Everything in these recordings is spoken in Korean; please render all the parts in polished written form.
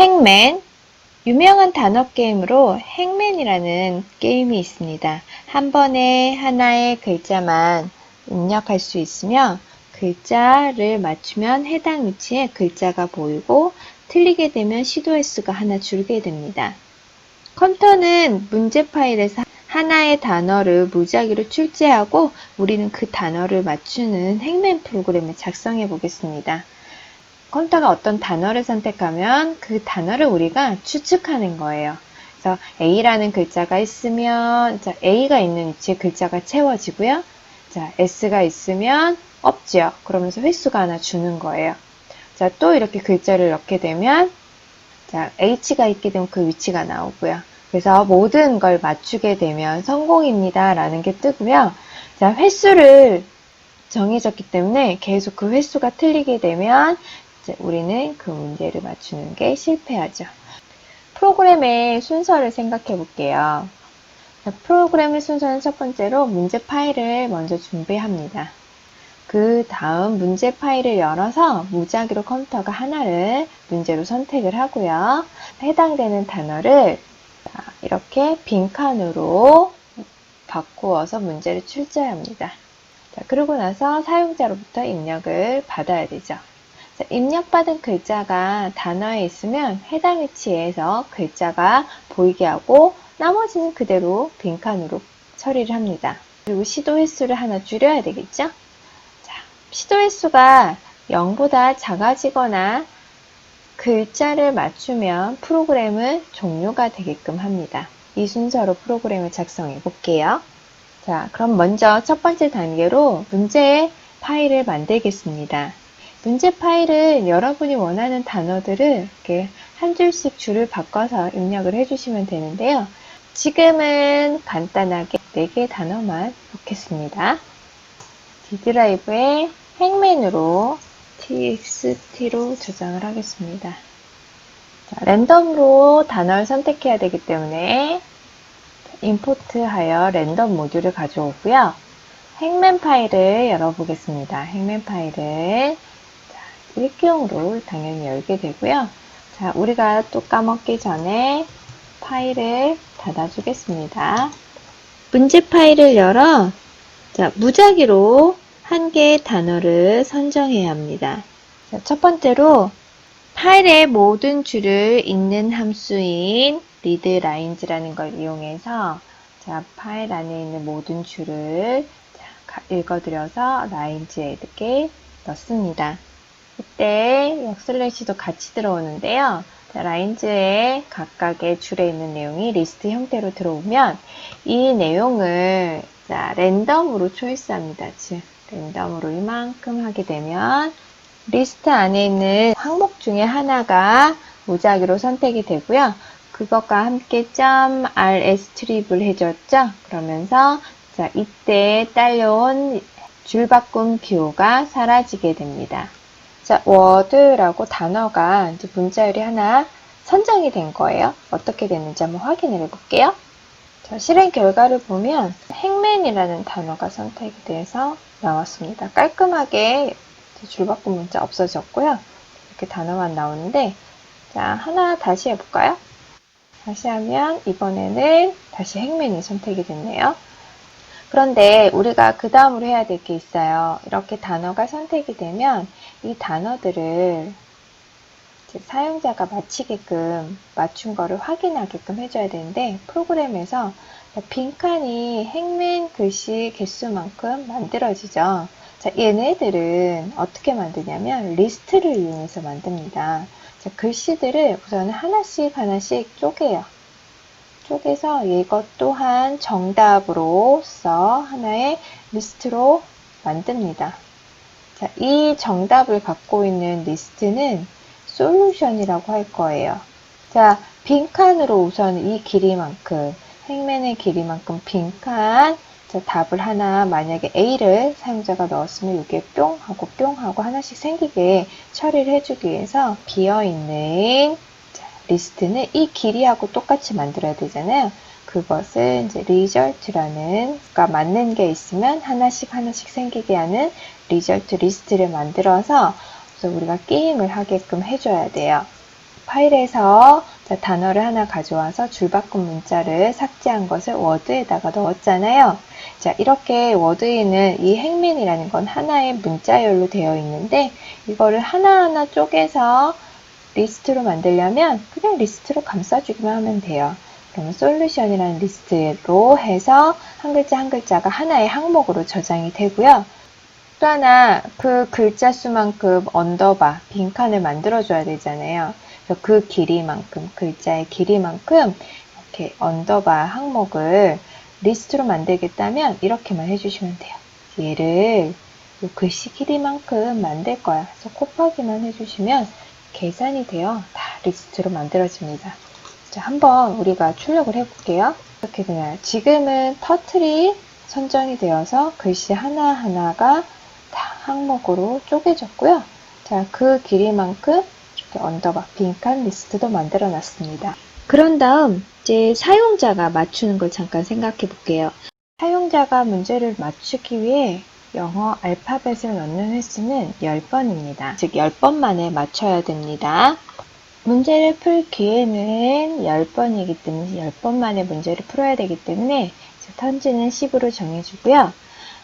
행맨. 유명한 단어 게임으로 행맨이라는 게임이 있습니다. 한 번에 하나의 글자만 입력할 수 있으며 글자를 맞추면 해당 위치에 글자가 보이고 틀리게 되면 시도 횟수가 하나 줄게 됩니다. 컴퓨터는 문제 파일에서 하나의 단어를 무작위로 출제하고 우리는 그 단어를 맞추는 행맨 프로그램을 작성해 보겠습니다. 컴퓨터가 어떤 단어를 선택하면 그 단어를 우리가 추측하는 거예요. 그래서 A라는 글자가 있으면 A가 있는 위치에 글자가 채워지고요. S가 있으면 없죠. 그러면서 횟수가 하나 주는 거예요. 또 이렇게 글자를 넣게 되면 H가 있게 되면 그 위치가 나오고요. 그래서 모든 걸 맞추게 되면 성공입니다. 라는 게 뜨고요. 횟수를 정해졌기 때문에 계속 그 횟수가 틀리게 되면 우리는 그 문제를 맞추는 게 실패하죠. 프로그램의 순서를 생각해 볼게요. 프로그램의 순서는 첫 번째로 문제 파일을 먼저 준비합니다. 그 다음 문제 파일을 열어서 무작위로 컴퓨터가 하나를 문제로 선택을 하고요. 해당되는 단어를 이렇게 빈칸으로 바꾸어서 문제를 출제합니다. 그러고 나서 사용자로부터 입력을 받아야 되죠. 입력받은 글자가 단어에 있으면 해당 위치에서 글자가 보이게 하고 나머지는 그대로 빈칸으로 처리를 합니다. 그리고 시도 횟수를 하나 줄여야 되겠죠? 시도 횟수가 0보다 작아지거나 글자를 맞추면 프로그램은 종료가 되게끔 합니다. 이 순서로 프로그램을 작성해 볼게요. 그럼 먼저 첫 번째 단계로 문제 파일을 만들겠습니다. 문제 파일은 여러분이 원하는 단어들을 이렇게 한 줄씩 줄을 바꿔서 입력을 해주시면 되는데요. 지금은 간단하게 4개의 단어만 넣겠습니다. D 드라이브에 행맨으로 txt로 저장을 하겠습니다. 랜덤으로 단어를 선택해야 되기 때문에 임포트하여 랜덤 모듈을 가져오고요. 행맨 파일을 열어보겠습니다. 행맨 파일을 일기용으로 당연히 열게 되고요. 우리가 또 까먹기 전에 파일을 닫아주겠습니다. 문제 파일을 열어 무작위로 한 개의 단어를 선정해야 합니다. 첫 번째로 파일의 모든 줄을 읽는 함수인 readlines라는 걸 이용해서 파일 안에 있는 모든 줄을 읽어드려서 lines에게 넣습니다. 이때 역슬래시도 같이 들어오는데요. lines의 각각의 줄에 있는 내용이 리스트 형태로 들어오면 이 내용을 랜덤으로 초이스합니다. 즉 랜덤으로 이만큼 하게 되면 리스트 안에 있는 항목 중에 하나가 무작위로 선택이 되고요. 그것과 함께 .rstrip을 해줬죠. 그러면서 이때 딸려온 줄바꿈 기호가 사라지게 됩니다. 워드라고 단어가 이제 문자열이 하나 선정이 된 거예요. 어떻게 됐는지 한번 확인을 해볼게요. 실행 결과를 보면 행맨이라는 단어가 선택이 돼서 나왔습니다. 깔끔하게 줄바꿈 문자 없어졌고요. 이렇게 단어만 나오는데 하나 다시 해볼까요? 다시 하면 이번에는 다시 행맨이 선택이 됐네요. 그런데 우리가 그 다음으로 해야 될 게 있어요. 이렇게 단어가 선택이 되면 이 단어들을 사용자가 맞히게끔 맞춘 거를 확인하게끔 해줘야 되는데 프로그램에서 빈칸이 행맨 글씨 개수만큼 만들어지죠. 얘네들은 어떻게 만드냐면 리스트를 이용해서 만듭니다. 글씨들을 우선 하나씩 쪼개요. 쪼개서 이것 또한 정답으로서 하나의 리스트로 만듭니다. 이 정답을 갖고 있는 리스트는 솔루션이라고 할 거예요. 빈칸으로 우선 이 길이만큼, 행맨의 길이만큼 빈칸, 답을 하나, 만약에 A를 사용자가 넣었으면 이게 뿅 하고 하나씩 생기게 처리를 해주기 위해서 비어있는 리스트는 이 길이하고 똑같이 만들어야 되잖아요. 그것을 이제 result라는 맞는 게 있으면 하나씩 생기게 하는 result 리스트를 만들어서 우리가 게임을 하게끔 해줘야 돼요. 파일에서 단어를 하나 가져와서 줄바꿈 문자를 삭제한 것을 워드에다가 넣었잖아요. 자, 이렇게 워드에는 이 행맨이라는 건 하나의 문자열로 되어 있는데 이거를 하나하나 쪼개서 리스트로 만들려면 그냥 리스트로 감싸주기만 하면 돼요. 그러면 솔루션이라는 리스트로 해서 한 글자 한 글자가 하나의 항목으로 저장이 되고요. 또 하나 그 글자 수만큼 언더바, 빈칸을 만들어줘야 되잖아요. 그래서 그 길이만큼, 글자의 길이만큼 이렇게 언더바 항목을 리스트로 만들겠다면 이렇게만 해주시면 돼요. 얘를 이 글씨 길이만큼 만들 거야. 그래서 곱하기만 해주시면 계산이 되어 다 리스트로 만들어집니다. 자, 한번 우리가 출력을 해볼게요. 이렇게 되나요? 지금은 터틀이 선정이 되어서 글씨 하나하나가 다 항목으로 쪼개졌고요. 자, 그 길이만큼 이렇게 언더바, 빈칸 리스트도 만들어 놨습니다. 그런 다음 이제 사용자가 맞추는 걸 잠깐 생각해 볼게요. 사용자가 문제를 맞추기 위해 영어 알파벳을 넣는 횟수는 10번입니다. 즉 10번 만에 맞춰야 됩니다. 문제를 풀 기회는 10번이기 때문에 10번 만에 문제를 풀어야 되기 때문에 턴즈는 10으로 정해주고요.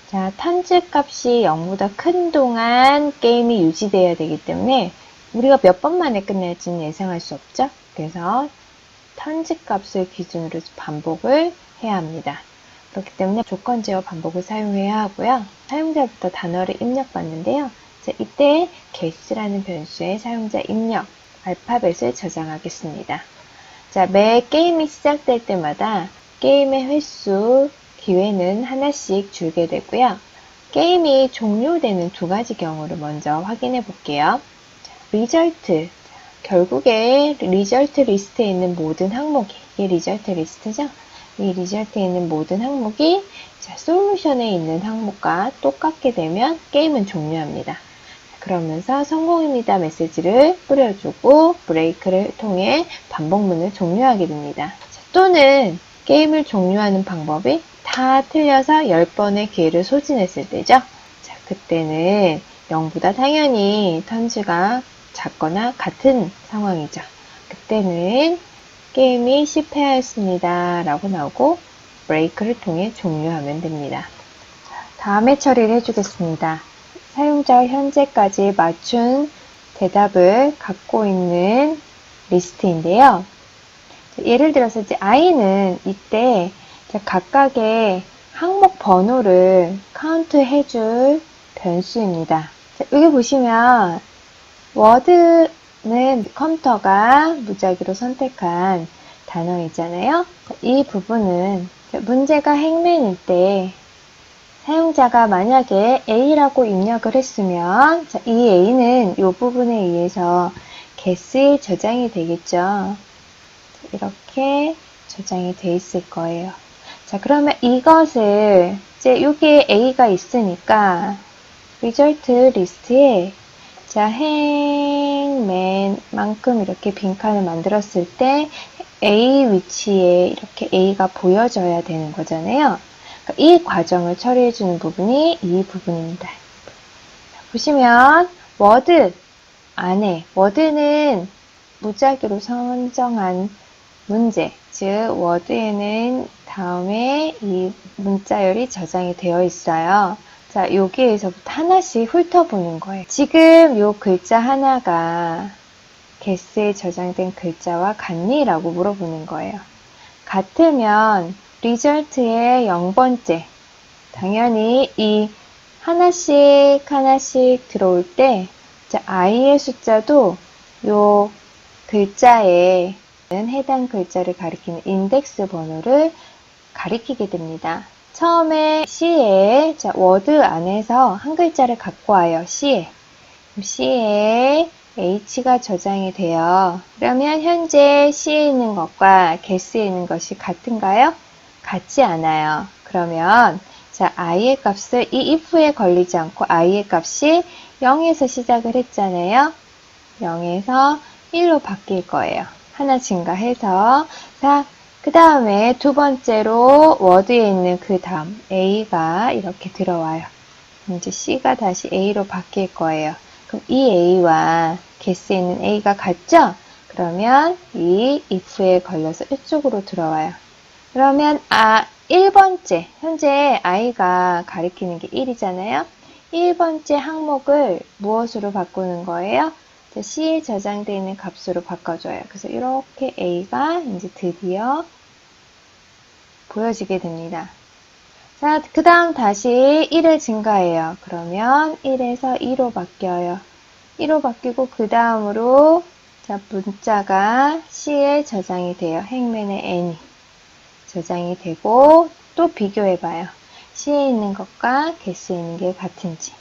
자, 턴즈 값이 0보다 큰 동안 게임이 유지되어야 되기 때문에 우리가 몇 번 만에 끝낼지는 예상할 수 없죠. 그래서 턴즈 값을 기준으로 반복을 해야 합니다. 그렇기 때문에 조건 제어 반복을 사용해야 하고요. 사용자부터 단어를 입력받는데요. 자, 이때 guess라는 변수에 사용자 입력, 알파벳을 저장하겠습니다. 자, 매 게임이 시작될 때마다 게임의 횟수, 기회는 하나씩 줄게 되고요. 게임이 종료되는 두 가지 경우를 먼저 확인해 볼게요. 자, 리절트. 결국에 리절트 리스트에 있는 모든 항목이, 이게 리절트 리스트죠? 이 리절트에 있는 모든 항목이 솔루션에 있는 항목과 똑같게 되면 게임은 종료합니다. 그러면서 성공입니다 메시지를 뿌려주고 브레이크를 통해 반복문을 종료하게 됩니다. 또는 게임을 종료하는 방법이 다 틀려서 10번의 기회를 소진했을 때죠. 자, 그때는 0보다 당연히 턴즈가 작거나 같은 상황이죠. 그때는 게임이 실패하였습니다 라고 나오고 브레이크를 통해 종료하면 됩니다. 다음에 처리를 해주겠습니다. 사용자 현재까지 맞춘 대답을 갖고 있는 리스트인데요. 예를 들어서 이제 i는 이때 각각의 항목 번호를 카운트 해줄 변수입니다. 여기 보시면 워드는 컴퓨터가 무작위로 선택한 단어이잖아요. 이 부분은 문제가 행맨일 때 사용자가 만약에 A라고 입력을 했으면 이 A는 이 부분에 의해서 guess에 저장이 되겠죠. 이렇게 저장이 돼 있을 거예요. 자, 그러면 이것을 이제 여기에 A가 있으니까 result 리스트에 자, 행맨만큼 이렇게 빈칸을 만들었을 때 A 위치에 이렇게 A가 보여져야 되는 거잖아요. 이 과정을 처리해주는 부분이 이 부분입니다. 보시면 워드 안에 워드는 무작위로 선정한 문제, 즉 워드에는 다음에 이 문자열이 저장이 되어 있어요. 자, 여기에서부터 하나씩 훑어보는 거예요. 지금 요 글자 하나가 guess에 저장된 글자와 같니? 라고 물어보는 거예요. 같으면 리절트의 0번째, 당연히 이 하나씩 들어올 때 i의 숫자도 요 글자에 해당 글자를 가리키는 인덱스 번호를 가리키게 됩니다. 처음에 C에 워드 안에서 한 글자를 갖고 와요. C에 H가 저장이 돼요. 그러면 현재 C에 있는 것과 guess에 있는 것이 같은가요? 같지 않아요. 그러면 i의 값을 이 if에 걸리지 않고 i의 값이 0에서 시작을 했잖아요. 0에서 1로 바뀔 거예요. 하나 증가해서 그 다음에 두 번째로 워드에 있는 그 다음 A가 이렇게 들어와요. 이제 C가 다시 A로 바뀔 거예요. 그럼 이 A와 guess에 있는 A가 같죠? 그러면 이 if에 걸려서 이쪽으로 들어와요. 그러면 1번째, 현재 i가 가리키는 게 1이잖아요. 1번째 항목을 무엇으로 바꾸는 거예요? C에 저장되어 있는 값으로 바꿔줘요. 그래서 이렇게 a가 이제 드디어 보여지게 됩니다. 자, 그 다음 다시 1을 증가해요. 그러면 1에서 2로 바뀌어요. 2로 바뀌고 그 다음으로 자, 문자가 C에 저장이 돼요. 행맨의 n이 저장이 되고 또 비교해봐요. C에 있는 것과 개수에 있는 게 같은지.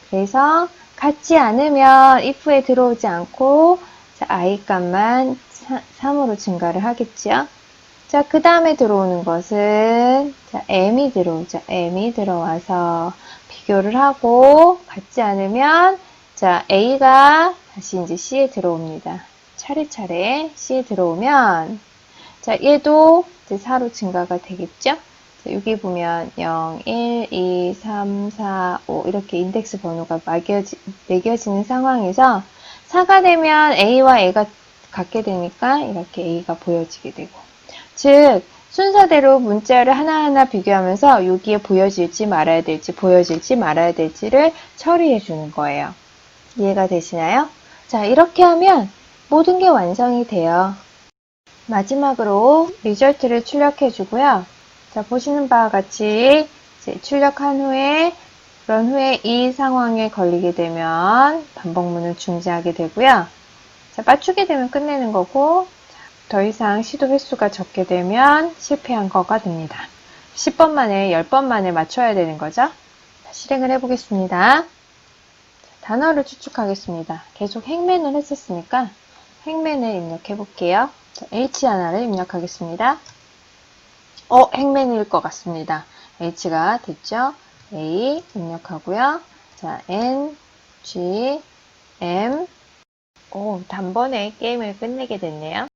그래서 같지 않으면 if에 들어오지 않고 자, i 값만 3으로 증가를 하겠죠. 자, 그 다음에 들어오는 것은 자, m이 들어오죠. m이 들어와서 비교를 하고 같지 않으면 자, a가 다시 이제 C에 들어옵니다. 차례차례 C에 들어오면 자, 얘도 이제 4로 증가가 되겠죠? 자, 여기 보면 0, 1, 2, 3, 4, 5 이렇게 인덱스 번호가 매겨지는 상황에서 4가 되면 A와 A가 같게 되니까 이렇게 A가 보여지게 되고 즉 순서대로 문자를 하나하나 비교하면서 여기에 보여질지 말아야 될지 보여질지 말아야 될지를 처리해 주는 거예요. 이해가 되시나요? 자, 이렇게 하면 모든 게 완성이 돼요. 마지막으로 리절트를 출력해 주고요. 자, 보시는 바와 같이 이제 출력한 후에 그런 후에 이 상황에 걸리게 되면 반복문을 중지하게 되고요. 자, 맞추게 되면 끝내는 거고 더 이상 시도 횟수가 적게 되면 실패한 거가 됩니다. 10번 만에 10번 만에 맞춰야 되는 거죠. 자, 실행을 해보겠습니다. 자, 단어를 추측하겠습니다. 계속 행맨을 했었으니까 행맨을 입력해 볼게요. 자, H 하나를 입력하겠습니다. 행맨일 것 같습니다. H가 됐죠? A 입력하고요. 자, N, G, M. 단번에 게임을 끝내게 됐네요.